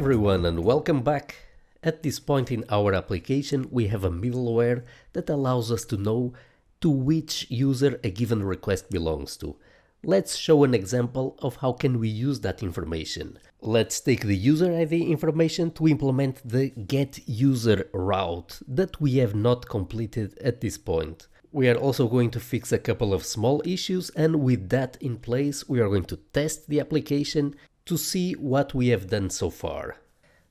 everyone and welcome back. At this point in our application we have a middleware that allows us to know to which user a given request belongs to. Let's show an example of how can we use that information. Let's take the user ID information to implement the getUser route that we have not completed at this point. We are also going to fix a couple of small issues, and with that in place we are going to test the application to see what we have done so far.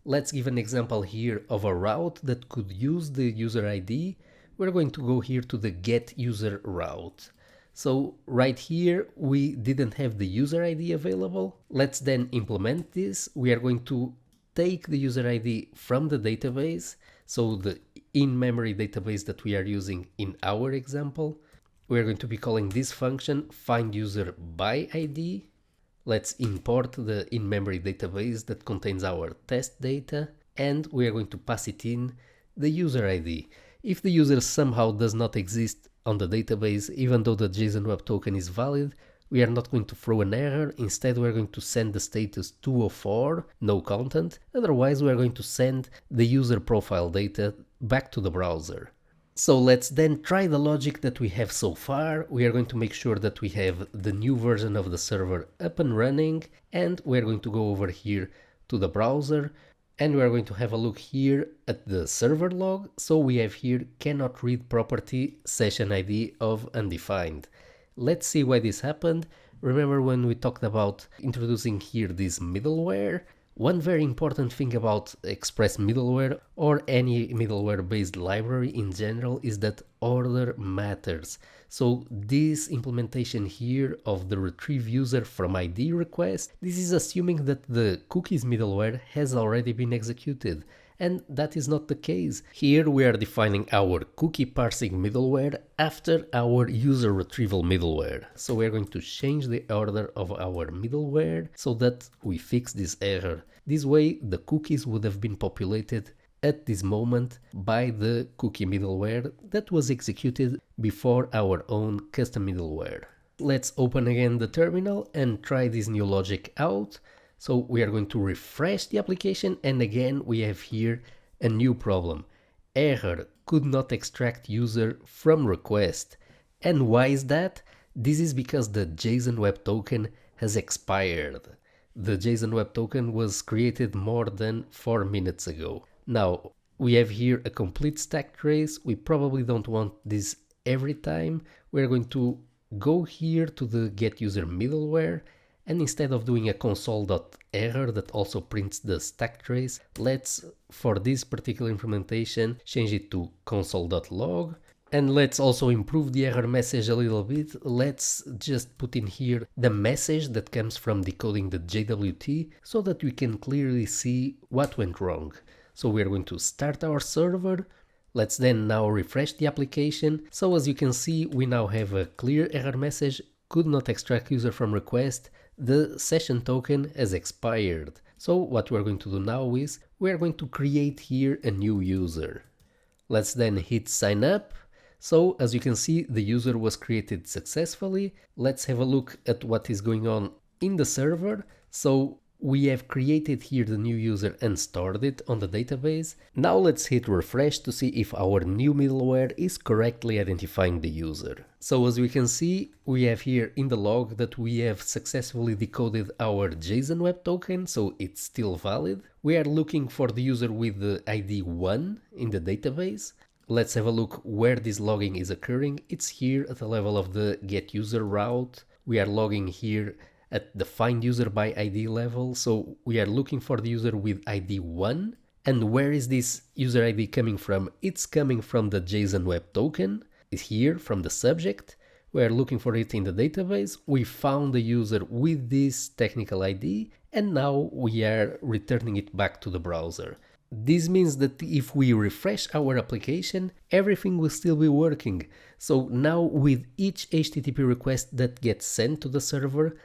Let's give an example here of a route that could use the user ID. We're going to go here to the getUser route. So right here we didn't have the user ID available. Let's then implement this. We are going to take the user ID from the database, so the in-memory database that we are using in our example. We're going to be calling this function findUserById. Let's import the in-memory database that contains our test data, and we are going to pass it in the user ID. If the user somehow does not exist on the database, even though the JSON Web Token is valid, we are not going to throw an error. Instead, we're going to send the status 204, no content. Otherwise, we are going to send the user profile data back to the browser. So let's then try the logic that we have so far. We are going to make sure that we have the new version of the server up and running, and we're going to go over here to the browser, and we're going to have a look here at the server log. So we have here cannot read property session ID of undefined. Let's see why this happened. Remember when we talked about introducing here this middleware? One very important thing about Express middleware or any middleware based library in general is that order matters. So this implementation here of the retrieve user from ID request, this is assuming that the cookies middleware has already been executed. And that is not the case. Here we are defining our cookie parsing middleware after our user retrieval middleware. So we are going to change the order of our middleware so that we fix this error. This way the cookies would have been populated at this moment by the cookie middleware that was executed before our own custom middleware. Let's open again the terminal and try this new logic out. So we are going to refresh the application, and again we have here a new problem. Error, could not extract user from request. And why is that? This is because the JSON Web Token has expired. The JSON Web Token was created more than 4 minutes ago. Now we have here a complete stack trace. We probably don't want this every time. We're going to go here to the getUser middleware, and instead of doing a console.error that also prints the stack trace, let's, for this particular implementation, change it to console.log. And let's also improve the error message a little bit. Let's just put in here the message that comes from decoding the JWT so that we can clearly see what went wrong. So we're going to start our server. Let's then now refresh the application. So as you can see, we now have a clear error message, could not extract user from request. The session token has expired. So what we're going to do now is we're going to create here a new user. Let's then hit sign up. So as you can see, the user was created successfully. Let's have a look at what is going on in the server. So we have created here the new user and stored it on the database. Now let's hit refresh to see if our new middleware is correctly identifying the user. So as we can see, we have here in the log that we have successfully decoded our JSON Web Token, so it's still valid. We are looking for the user with the ID 1 in the database. Let's have a look where this logging is occurring. It's here at the level of the getUser route. We are logging here at the findUserById level, so we are looking for the user with ID 1. And where is this user ID coming from? It's coming from the JSON Web Token. It's here from the subject. We are looking for it in the database. We found the user with this technical ID, and now we are returning it back to the browser. This means that if we refresh our application, everything will still be working. So now with each HTTP request that gets sent to the server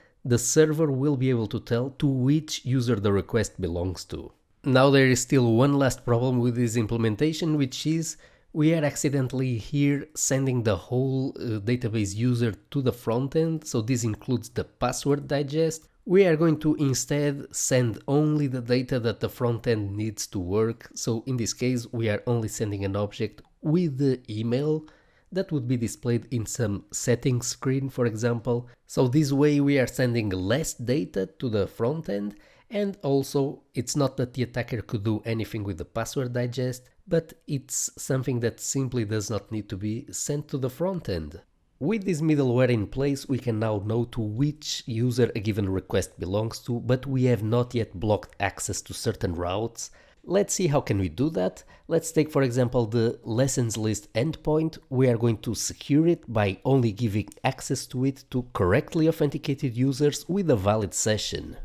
will be able to tell to which user the request belongs to. Now there is still one last problem with this implementation, which is we are accidentally here sending the whole database user to the front end, so this includes the password digest. We are going to instead send only the data that the front end needs to work. So in this case, we are only sending an object with the email that would be displayed in some settings screen, for example. So this way we are sending less data to the front end, and also it's not that the attacker could do anything with the password digest, but it's something that simply does not need to be sent to the front end. With this middleware in place, we can now know to which user a given request belongs to, but we have not yet blocked access to certain routes. Let's see how can we do that. Let's take for example the lessons list endpoint. We are going to secure it by only giving access to it to correctly authenticated users with a valid session.